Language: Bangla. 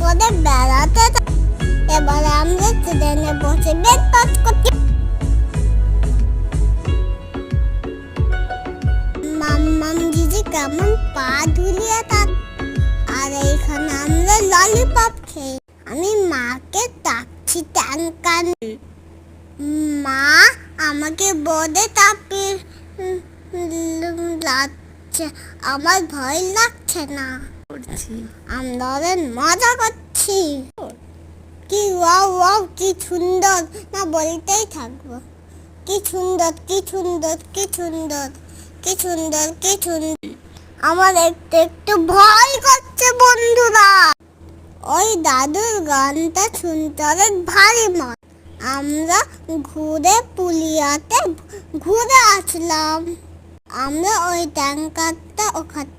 করে বেড়াতে। এবার আমরা ট্রেনে বসে ব্রেকফাস্ট করছি। মাম্মাম দিদি কেমন পা ধুলিয়ে থাক। আর এইখানে আমরা ললিপপ খেয়ে। আমি মাকে ডাকছি ট্যাঙ্কার। মা আমাকে বোর্ডে চাপিয়ে লাগছে, আমার ভয় লাগছে না। আমরা মজা করছি। কি ওয়াও ওয়াও, কি সুন্দর, না বলতেই থাকবো। কি সুন্দর, কি সুন্দর, কি সুন্দর, কি সুন্দর, কি সুন্দর। আমার একটু একটু ভয় করছে বন্ধুরা। ওই দাদুর গানটা শুনতে অনেক ভারী মজা। আমরা ঘুরে পুলিয়াতে ঘুরে আসলাম। আমরা ওই ট্যাঙ্কারটা ওখানে